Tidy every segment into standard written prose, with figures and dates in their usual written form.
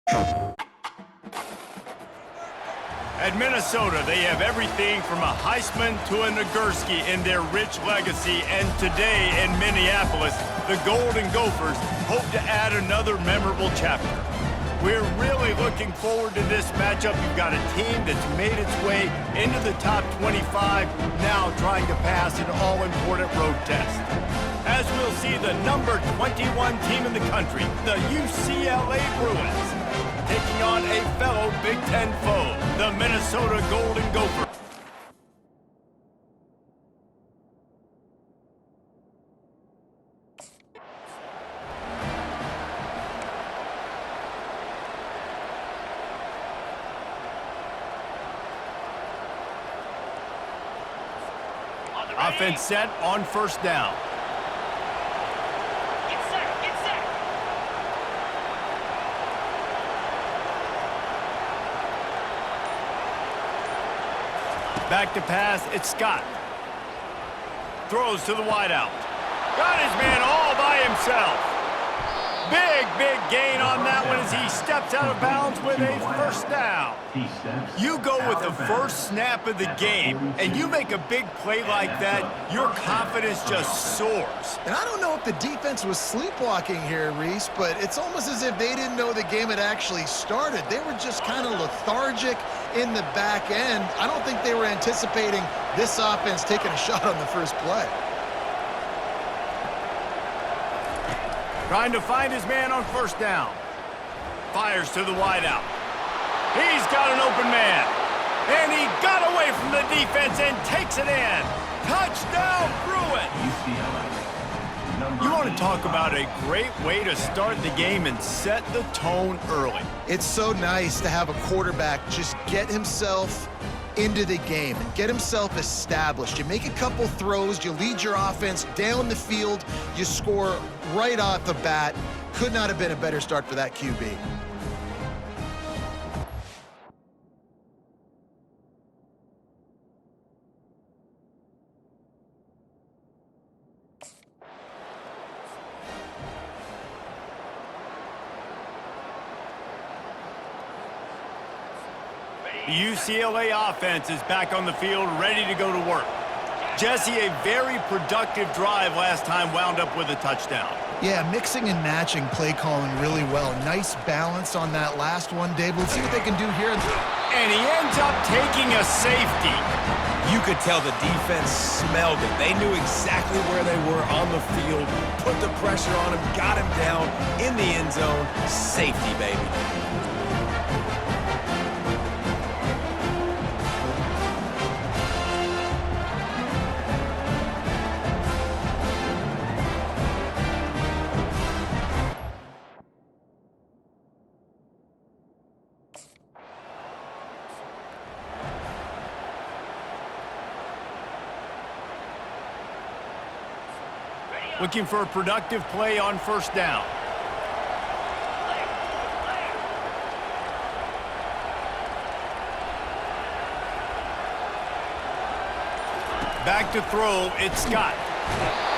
At Minnesota, they have everything from a Heisman to a Nagurski in their rich legacy, and today in Minneapolis, the Golden Gophers hope to add another memorable chapter. We're really looking forward to this matchup. You've got a team that's made its way into the top 25, now trying to pass an all-important road test. As we'll see the number 21 team in the country, the UCLA Bruins, taking on a fellow Big Ten foe, the Minnesota Golden Gophers. Offense set on first down. Back to pass, it's Scott. Throws to the wideout. Got his man all by himself. Big gain on that one as he steps out of bounds with a first down. You go with the first snap of the game, and you make a big play like that, your confidence just soars. And I don't know if the defense was sleepwalking here, Reese, but it's almost as if they didn't know the game had actually started. They were just kind of lethargic in the back end. I don't think they were anticipating this offense taking a shot on the first play. Trying to find his man on first down. Fires to the wideout. He's got an open man. And he got away from the defense and takes it in. Touchdown, Bruins! You want to talk about a great way to start the game and set the tone early. It's so nice to have a quarterback just get himself into the game and get himself established. You make a couple throws, you lead your offense down the field, you score right off the bat. Could not have been a better start for that QB. The UCLA offense is back on the field, ready to go to work. Jesse, a very productive drive last time wound up with a touchdown. Yeah, mixing and matching play calling really well. Nice balance on that last one, Dave. Let's see what they can do here. And he ends up taking a safety. You could tell the defense smelled it. They knew exactly where they were on the field, put the pressure on him, got him down in the end zone. Safety, baby. Looking for a productive play on first down. Back to throw, it's Scott.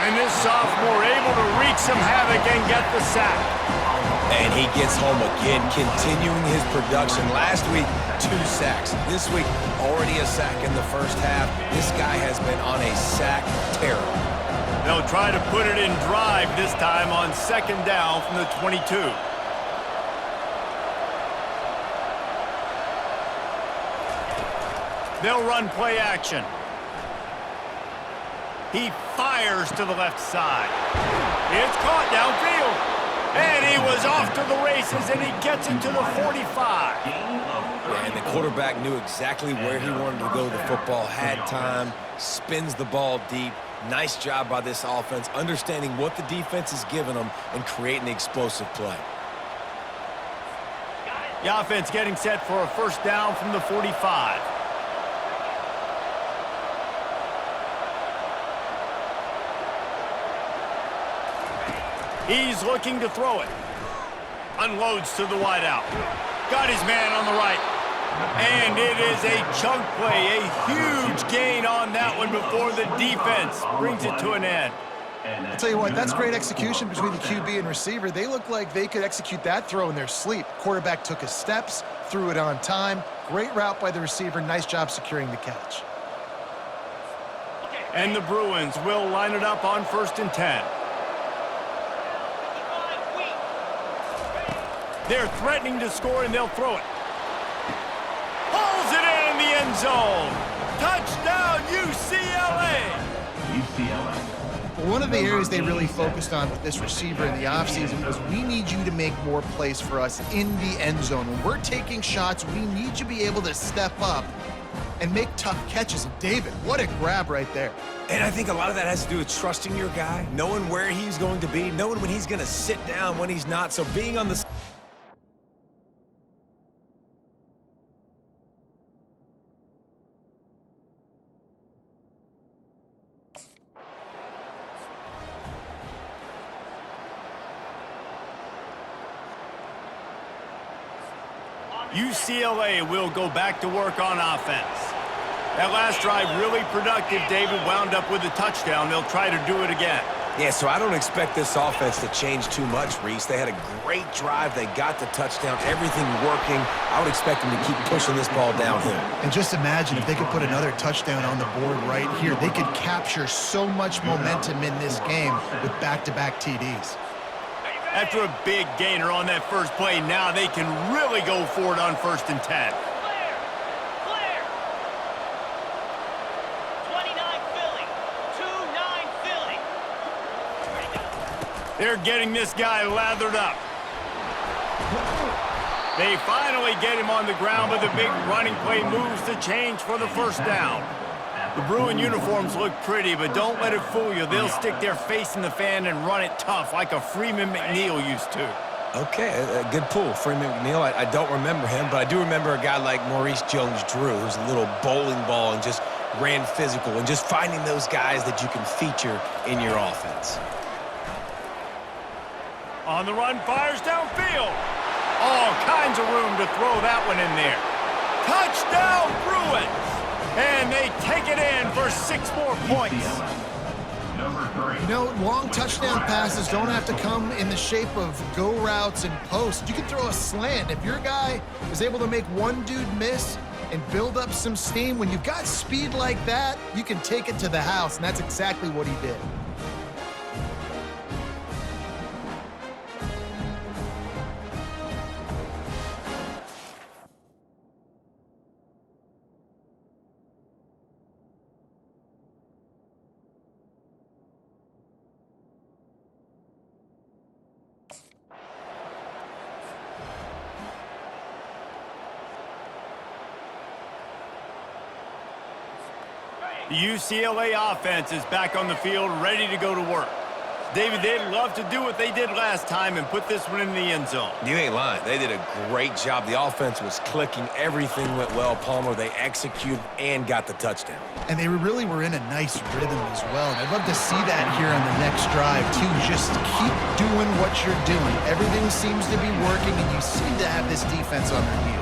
And this sophomore able to wreak some havoc and get the sack. And he gets home again, continuing his production. Last week, 2 sacks. This week, already a sack in the first half. This guy has been on a sack terror. They'll try to put it in drive this time on second down from the 22. They'll run play action. He fires to the left side. It's caught downfield. And he was off to the races, and he gets it to the 45. Yeah, and the quarterback knew exactly where he wanted to go. The football had time, spins the ball deep. Nice job by this offense, understanding what the defense is giving them and creating the explosive play. The offense getting set for a first down from the 45. He's looking to throw it. Unloads to the wideout. Got his man on the right. And it is a chunk play, a huge gain on that one before the defense brings it to an end. I'll tell you what, that's great execution between the QB and receiver. They look like they could execute that throw in their sleep. Quarterback took his steps, threw it on time. Great route by the receiver. Nice job securing the catch. And the Bruins will line it up on 1st and 10. They're threatening to score, and they'll throw it. Pulls it in the end zone. Touchdown, UCLA! One of the areas they really focused on with this receiver in the offseason was we need you to make more plays for us in the end zone. When we're taking shots, we need you to be able to step up and make tough catches. And David, what a grab right there. And I think a lot of that has to do with trusting your guy, knowing where he's going to be, knowing when he's going to sit down, when he's not. So being on the UCLA will go back to work on offense. That last drive really productive. David wound up with a touchdown. They'll try to do it again. Yeah, so I don't expect this offense to change too much, Reese. They had a great drive. They got the touchdown, everything working. I would expect them to keep pushing this ball downhill. And just imagine if they could put another touchdown on the board right here. They could capture so much momentum in this game with back-to-back TDs. After a big gainer on that first play, now they can really go for it on 1st and 10. Clear. 29 Philly. 2-9 Philly. They're getting this guy lathered up. They finally get him on the ground, but the big running play moves the change for the 1st down. The Bruin uniforms look pretty, but don't let it fool you. They'll stick their face in the fan and run it tough like a Freeman McNeil used to. Okay, a good pull. Freeman McNeil, I don't remember him, but I do remember a guy like Maurice Jones-Drew, who's a little bowling ball and just ran physical, and just finding those guys that you can feature in your offense. On the run, fires downfield. All kinds of room to throw that one in there. Touchdown, Bruins! And they take it in for 6 more points. You know, long touchdown passes don't have to come in the shape of go routes and posts. You can throw a slant. If your guy is able to make one dude miss and build up some steam, when you've got speed like that, you can take it to the house, and that's exactly what he did. The UCLA offense is back on the field, ready to go to work. David, they'd love to do what they did last time and put this one in the end zone. You ain't lying. They did a great job. The offense was clicking. Everything went well, Palmer. They executed and got the touchdown. And they really were in a nice rhythm as well. And I'd love to see that here on the next drive, too. Just keep doing what you're doing. Everything seems to be working, and you seem to have this defense on their heels.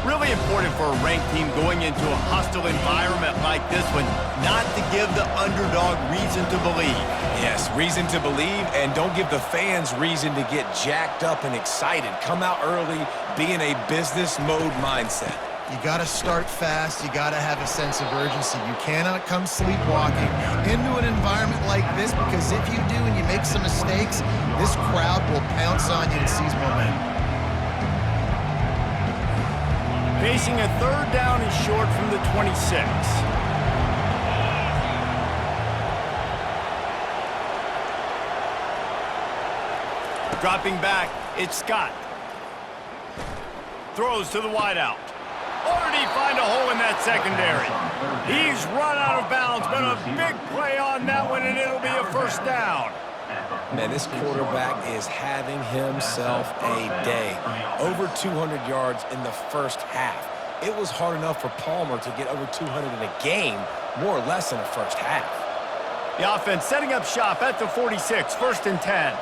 Really important for a ranked team going into a hostile environment like this one, not to give the underdog reason to believe. Yes, reason to believe, and don't give the fans reason to get jacked up and excited. Come out early, be in a business mode mindset. You got to start fast. You got to have a sense of urgency. You cannot come sleepwalking into an environment like this, because if you do and you make some mistakes, this crowd will pounce on you and seize momentum. Facing a 3rd down and short from the 26. Dropping back, it's Scott. Throws to the wideout. Or did he find a hole in that secondary? He's run out of bounds, but a big play on that one, and it'll be a 1st down. Man, this quarterback is having himself a day. Over 200 yards in the first half. It was hard enough for Palmer to get over 200 in a game, more or less in the first half. The offense setting up shop at the 46, 1st and 10.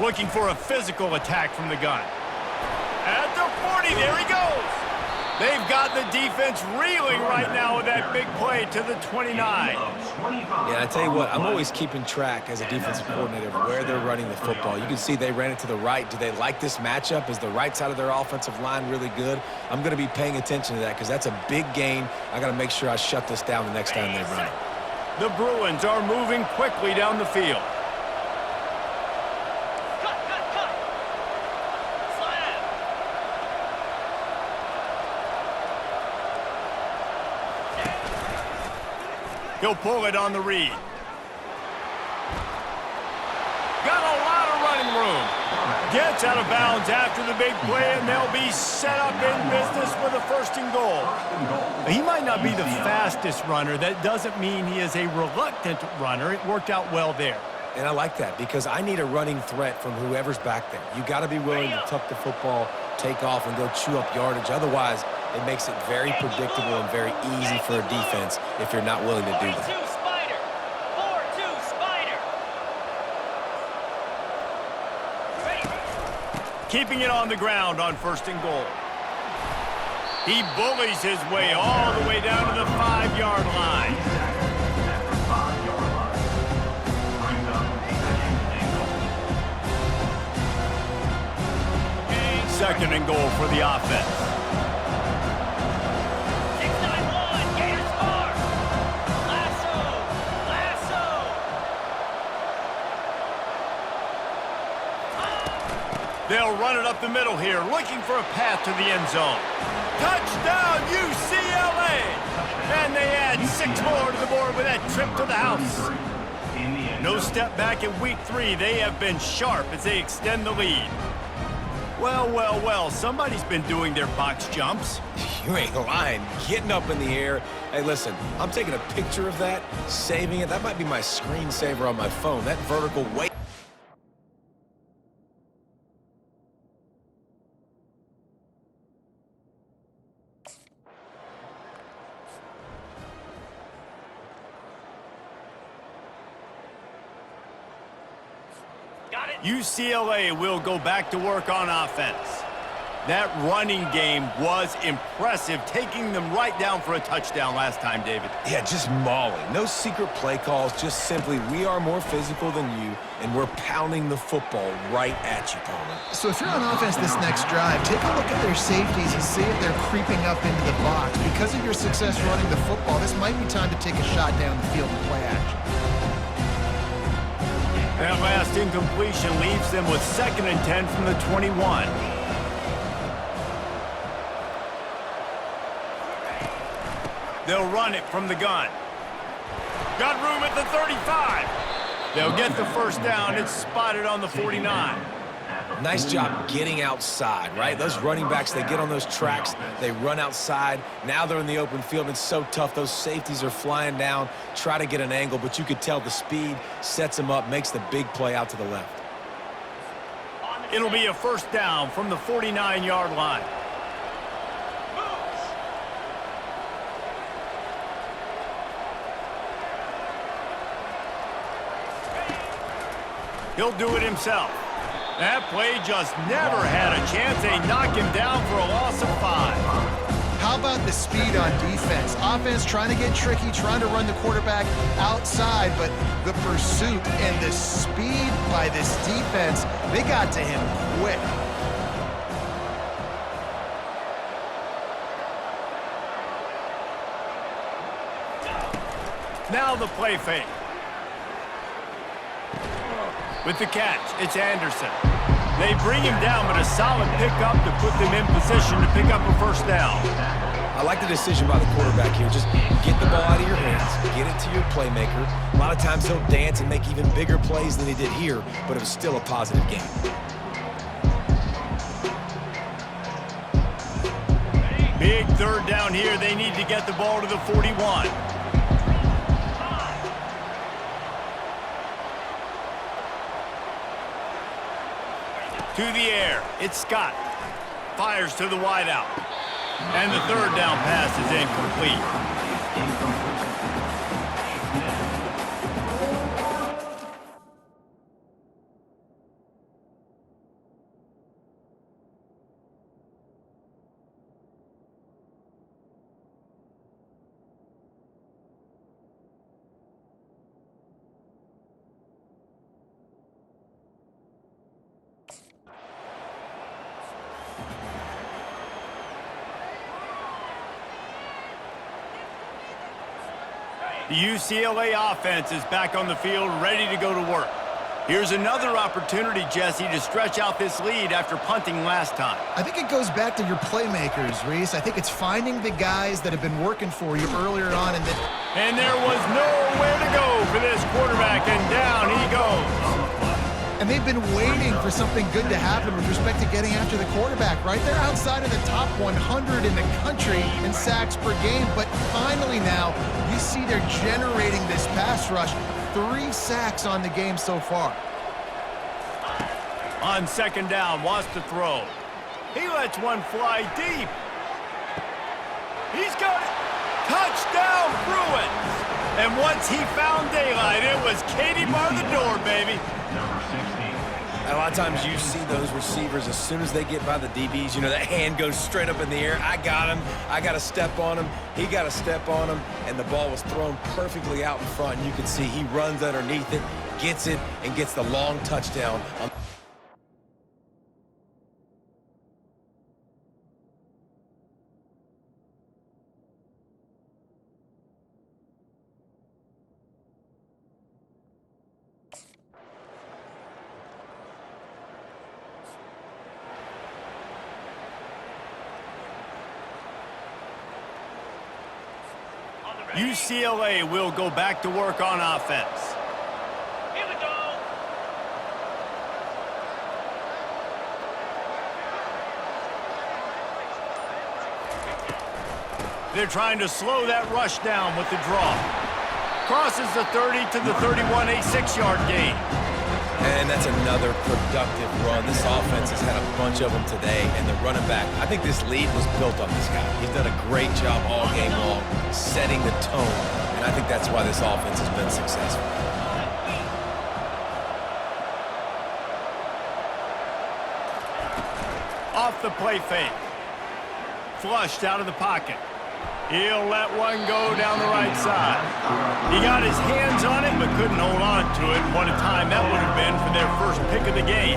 Looking for a physical attack from the gun. At the 40, there he goes. They've got the defense reeling right now with that big play to the 29. Yeah, I tell you what, I'm always keeping track as a defensive coordinator of where they're running the football. You can see they ran it to the right. Do they like this matchup? Is the right side of their offensive line really good? I'm going to be paying attention to that because that's a big gain. I got to make sure I shut this down the next time they run it. The Bruins are moving quickly down the field. He'll pull it on the read. Got a lot of running room. Gets out of bounds after the big play, and they'll be set up in business with a 1st and goal. He might not be the fastest runner. That doesn't mean he is a reluctant runner. It worked out well there. And I like that because I need a running threat from whoever's back there. You got to be willing to tuck the football, take off, and go chew up yardage. Otherwise, it makes it very predictable and very easy for a defense if you're not willing to do that. 4-2 Spider. 4-2 Spider. Keeping it on the ground on 1st and goal. He bullies his way all the way down to the 5-yard line. 2nd and goal for the offense. 6-9-1. Gators score. Lasso. Lasso. They'll run it up the middle here, looking for a path to the end zone. Touchdown, UCLA! And they add 6 more to the board with that trip to the house. No step back in week 3. They have been sharp as they extend the lead. Well, well, well, somebody's been doing their box jumps. You ain't lying. Getting up in the air. Hey, listen, I'm taking a picture of that, saving it. That might be my screensaver on my phone. That vertical weight. Got it. UCLA will go back to work on offense. That running game was impressive, taking them right down for a touchdown last time, David. Yeah, just mauling. No secret play calls, just simply we are more physical than you, and we're pounding the football right at you, Palmer. So if you're on offense this next drive, take a look at their safeties and see if they're creeping up into the box. Because of your success running the football, this might be time to take a shot down the field and play action. That last incompletion leaves them with 2nd and 10 from the 21. They'll run it from the gun. Got room at the 35. They'll get the 1st down. It's spotted on the 49. Nice job getting outside, right? Those running backs, they get on those tracks, they run outside. Now they're in the open field. It's so tough. Those safeties are flying down, try to get an angle, but you could tell the speed sets them up, makes the big play out to the left. It'll be a 1st down from the 49-yard line. He'll do it himself. That play just never had a chance. They knock him down for a loss of 5. How about the speed on defense? Offense trying to get tricky, trying to run the quarterback outside, but the pursuit and the speed by this defense, they got to him quick. Now the play fake. With the catch, it's Anderson. They bring him down, but a solid pickup to put them in position to pick up a 1st down. I like the decision by the quarterback here. Just get the ball out of your hands, get it to your playmaker. A lot of times he'll dance and make even bigger plays than he did here, but it was still a positive game. Big 3rd down here. They need to get the ball to the 41. To the air, it's Scott. Fires to the wideout. And the 3rd down pass is incomplete. The UCLA offense is back on the field, ready to go to work. Here's another opportunity, Jesse, to stretch out this lead after punting last time. I think it goes back to your playmakers, Reese. I think it's finding the guys that have been working for you earlier on. And there was nowhere to go for this quarterback, and down he goes. And they've been waiting for something good to happen with respect to getting after the quarterback, right? They're outside of the top 100 in the country in sacks per game, but finally now you see they're generating this pass rush. 3 sacks on the game so far. On second down, wants to throw. He lets one fly deep. He's got it. Touchdown, Bruins. And once he found daylight, it was Katie bar the door, baby. A lot of times you see those receivers, as soon as they get by the DBs, you know, that hand goes straight up in the air. I got him. I got to step on him. He got to step on him. And the ball was thrown perfectly out in front. And you can see he runs underneath it, gets it, and gets the long touchdown. UCLA will go back to work on offense. Here we go. They're trying to slow that rush down with the draw. Crosses the 30 to the 31, a 6-yard gain. And that's another productive run. This offense has had a bunch of them today, and the running back, I think this lead was built on this guy. He's done a great job all game long, setting the tone, and I think that's why this offense has been successful. Off the play fake. Flushed out of the pocket. He'll let one go down the right side. He got his hands on it, but couldn't hold on to it. What a time that would have been for their first pick of the game.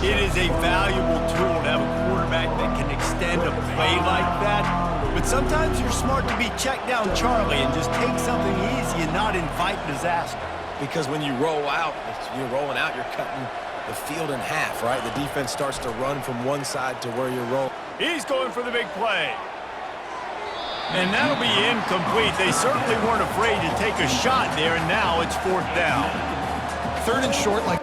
It is a valuable tool to have a quarterback that can extend a play like that. But sometimes you're smart to be check down Charlie and just take something easy and not invite disaster. Because when you roll out, you're rolling out, you're cutting the field in half, right? The defense starts to run from one side to where you're rolling. He's going for the big play. And that'll be incomplete. They certainly weren't afraid to take a shot there, and now it's 4th down. 3rd and short, like...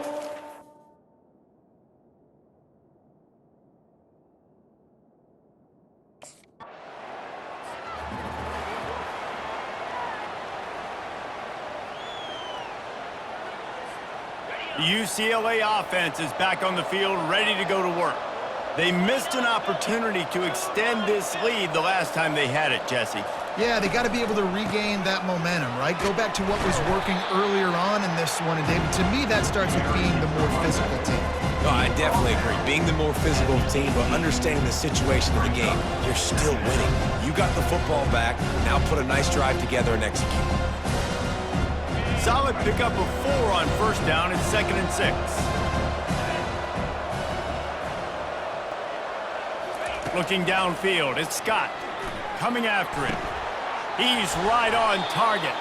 The UCLA offense is back on the field, ready to go to work. They missed an opportunity to extend this lead the last time they had it, Jesse. Yeah, they got to be able to regain that momentum, right? Go back to what was working earlier on in this one. And, David, to me, that starts with being the more physical team. No, I definitely agree. Being the more physical team, but understanding the situation of the game, you're still winning. You got the football back. Now put a nice drive together and execute. Solid pickup of 4 on 1st down and 2nd and 6. Looking downfield, it's Scott coming after him. He's right on target.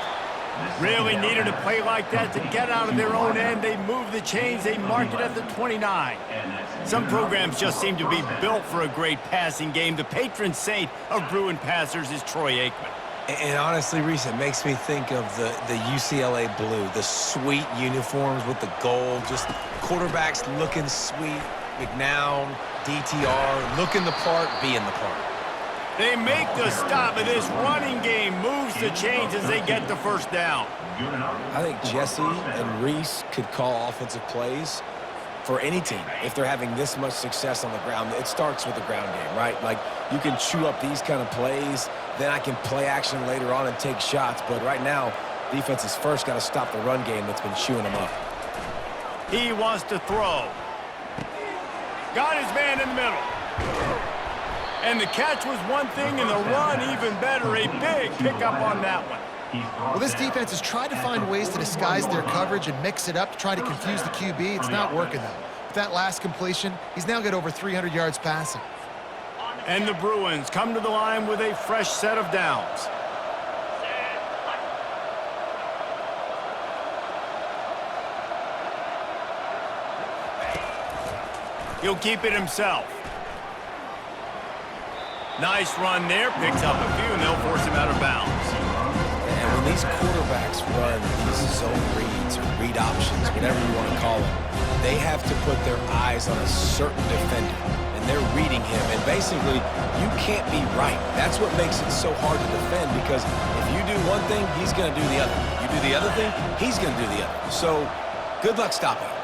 Really needed a play like that to get out of their own end. They move the chains. They mark it at the 29. Some programs just seem to be built for a great passing game. The patron saint of Bruin passers is Troy Aikman. And honestly, Reese, it makes me think of the UCLA blue, the sweet uniforms with the gold, just quarterbacks looking sweet, McNown, DTR, looking the part, being the part. They make the stop, but this running game moves the chains as they get the 1st down. I think Jesse and Reese could call offensive plays for any team. If they're having this much success on the ground, it starts with the ground game, right? Like, you can chew up these kind of plays, then I can play action later on and take shots. But right now, defense is first got to stop the run game that's been chewing them up. He wants to throw. Got his man in the middle. And the catch was one thing, and the run even better. A big pickup on that one. Well, this defense has tried to find ways to disguise their coverage and mix it up to try to confuse the QB. It's not working, though. With that last completion, he's now got over 300 yards passing. And the Bruins come to the line with a fresh set of downs. He'll keep it himself. Nice run there. Picks up a few, and they'll force him out of bounds. And when these quarterbacks run these zone reads or read options, whatever you want to call them, they have to put their eyes on a certain defender, and they're reading him. And basically, you can't be right. That's what makes it so hard to defend, because if you do one thing, he's going to do the other. You do the other thing, he's going to do the other. So good luck stopping him.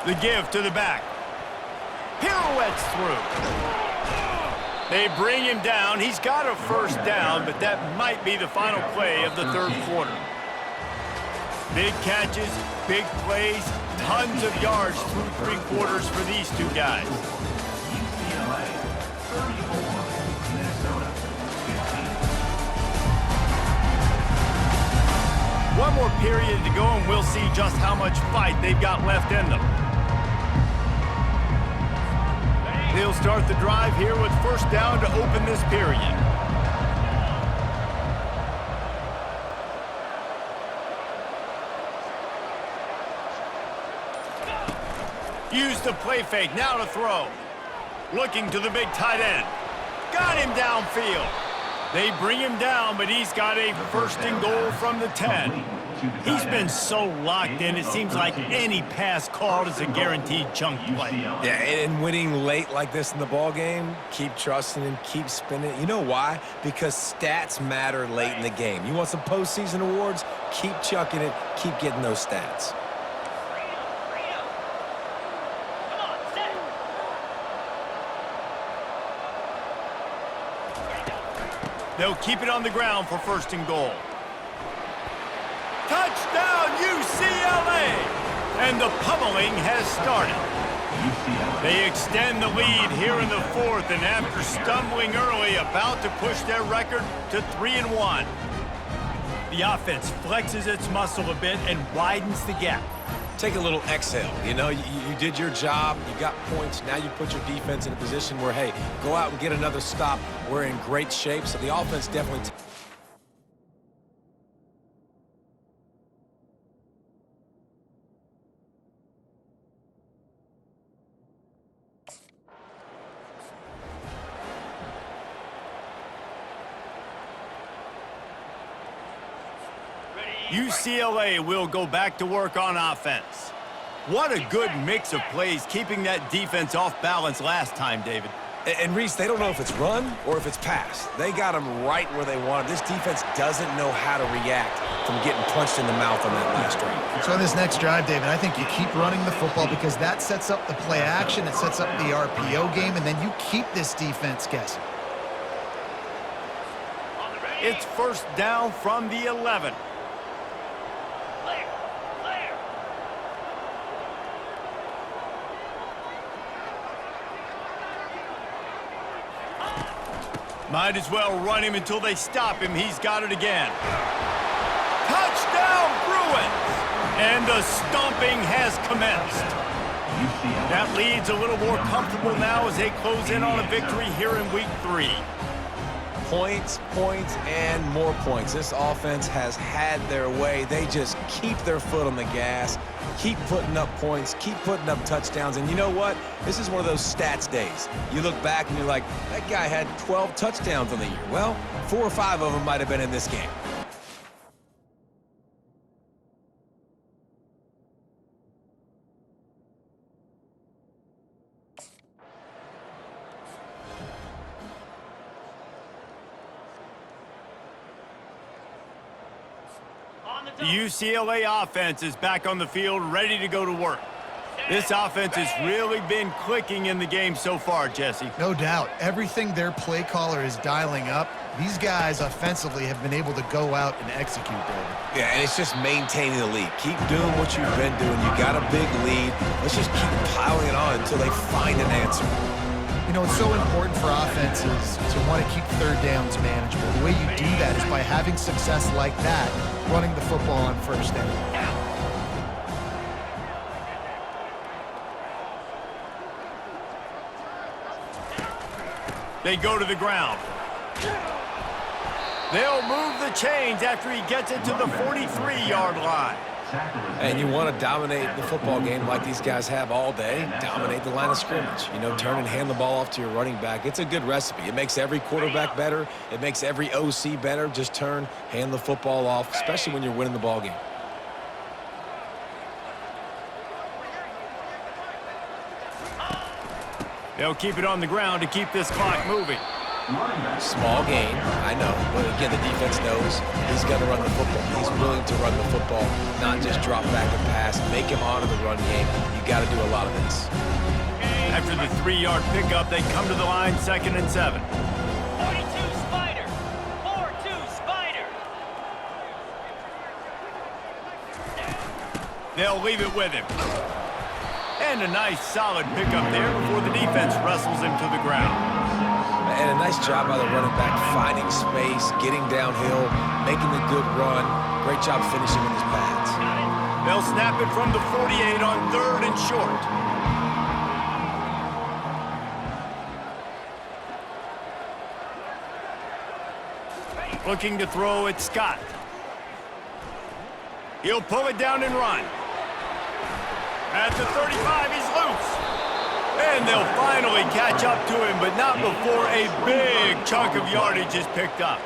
The give to the back. Pirouettes through. They bring him down. He's got a first down, but that might be the final play of the third quarter. Big catches, big plays, tons of yards through three quarters for these two guys. UCLA 34, Minnesota 15. One more period to go, and we'll see just how much fight they've got left in them. They'll start the drive here with first down to open this period. Use the play fake, now to throw. Looking to the big tight end. Got him downfield. They bring him down, but he's got a first and goal from the 10. He's been so locked in, it seems like any pass called is a guaranteed chunk play. Yeah, and winning late like this in the ball game, keep trusting him, keep spinning. You know why? Because stats matter late in the game. You want some postseason awards? Keep chucking it, keep getting those stats. They'll keep it on the ground for first and goal. Touchdown, UCLA! And the pummeling has started. They extend the lead here in the fourth, and after stumbling early, about to push their record to 3-1. The offense flexes its muscle a bit and widens the gap. Take a little exhale. You know, you did your job, you got points, now you put your defense in a position where, hey, go out and get another stop. We're in great shape, so the offense definitely... UCLA will go back to work on offense. What a good mix of plays, keeping that defense off balance last time, David. And Reese, they don't know if it's run or if it's pass. They got them right where they want it. This defense doesn't know how to react from getting punched in the mouth on that last drive. So on this next drive, David, I think you keep running the football because that sets up the play action, it sets up the RPO game, and then you keep this defense guessing. It's first down from the 11. Might as well run him until they stop him. He's got it again. Touchdown, Bruins! And the stomping has commenced. That lead's a little more comfortable now as they close in on a victory here in Week 3. Points, points, and more points. This offense has had their way. They just keep their foot on the gas, keep putting up points, keep putting up touchdowns. And you know what? This is one of those stats days. You look back and you're like, that guy had 12 touchdowns on the year. Well, 4 or 5 of them might have been in this game. The UCLA offense is back on the field, ready to go to work. This offense has really been clicking in the game so far, Jesse. No doubt. Everything their play caller is dialing up, these guys offensively have been able to go out and execute, David. Yeah, and it's just maintaining the lead. Keep doing what you've been doing. You got a big lead. Let's just keep piling it on until they find an answer. You know, it's so important for offenses to want to keep third downs manageable. The way you do that is by having success like that, running the football on first down. They go to the ground. They'll move the chains after he gets it to the 43-yard line. And you want to dominate the football game like these guys have all day. Dominate the line of scrimmage. You know, turn and hand the ball off to your running back. It's a good recipe. It makes every quarterback better. It makes every OC better. Just turn, hand the football off, especially when you're winning the ball game. They'll keep it on the ground to keep this clock moving. Small gain, I know. But again, the defense knows he's going to run the football. He's willing to run the football, not just drop back and pass. Make him honor the run game. You got to do a lot of this. After the 3-yard pickup, they come to the line, 2nd and 7. 42 Spider. 4-2 Spider. They'll leave it with him. And a nice solid pickup there before the defense wrestles him to the ground. And a nice job by the running back, finding space, getting downhill, making a good run. Great job finishing with his pads. They'll snap it from the 48 on 3rd and short. Looking to throw it, Scott. He'll pull it down and run. At the 35, he's loose. And they'll finally catch up to him, but not before a big chunk of yardage is picked up.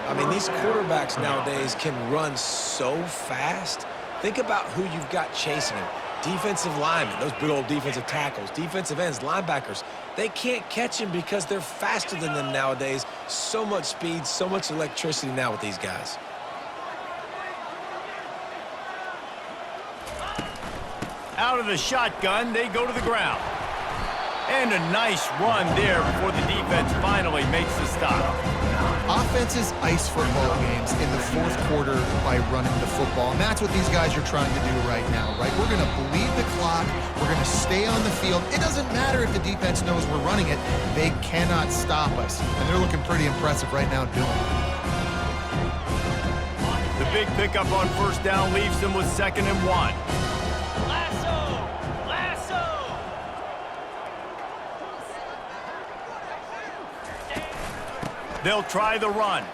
I mean, these quarterbacks nowadays can run so fast. Think about who you've got chasing him. Defensive linemen, those big old defensive tackles, defensive ends, linebackers. They can't catch him because they're faster than them nowadays. So much speed, so much electricity now with these guys. Out of the shotgun, they go to the ground. And a nice run there before the defense finally makes the stop. Offenses ice football games in the 4th quarter by running the football, and that's what these guys are trying to do right now, right? We're going to bleed the clock. We're going to stay on the field. It doesn't matter if the defense knows we're running it. They cannot stop us, and they're looking pretty impressive right now doing it. The big pickup on 1st down leaves them with 2nd and 1. They'll try the run.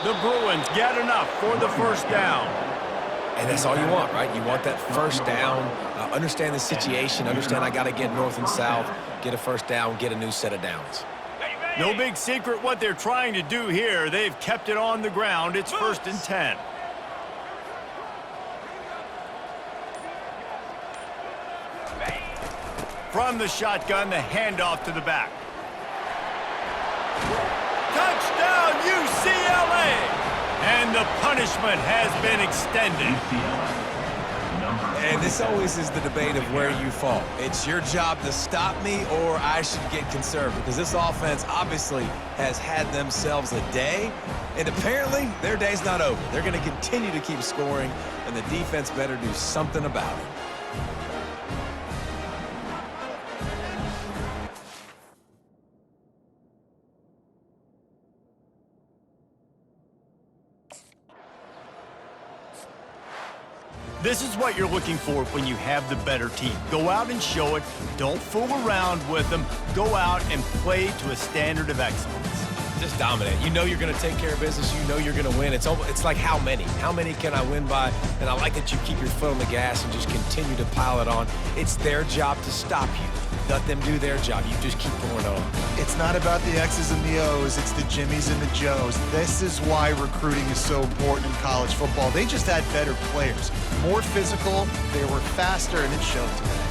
The Bruins get enough for the 1st down. And that's all you want, right? You want that 1st down. Understand the situation. Understand I got to get north and south, get a 1st down, get a new set of downs. No big secret what they're trying to do here. They've kept it on the ground. It's 1st and 10. From the shotgun, the handoff to the back. Touchdown, UCLA! And the punishment has been extended. And this always is the debate of where you fall. It's your job to stop me or I should get conserved, because this offense obviously has had themselves a day, and apparently their day's not over. They're going to continue to keep scoring, and the defense better do something about it. This is what you're looking for when you have the better team. Go out and show it. Don't fool around with them. Go out and play to a standard of excellence. Just dominate. You know you're going to take care of business. You know you're going to win. It's like how many? How many can I win by? And I like that you keep your foot on the gas and just continue to pile it on. It's their job to stop you. Let them do their job. You just keep going on. It's not about the X's and the O's. It's the Jimmies and the Joes. This is why recruiting is so important in college football. They just had better players. More physical, they were faster, and it showed today.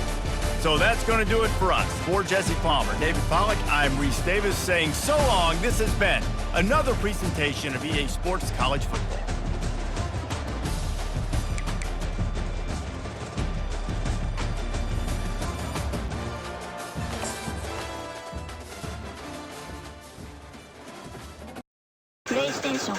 So that's going to do it for us. For Jesse Palmer, David Pollack, I'm Reese Davis saying so long. This has been another presentation of EA Sports College Football. PlayStation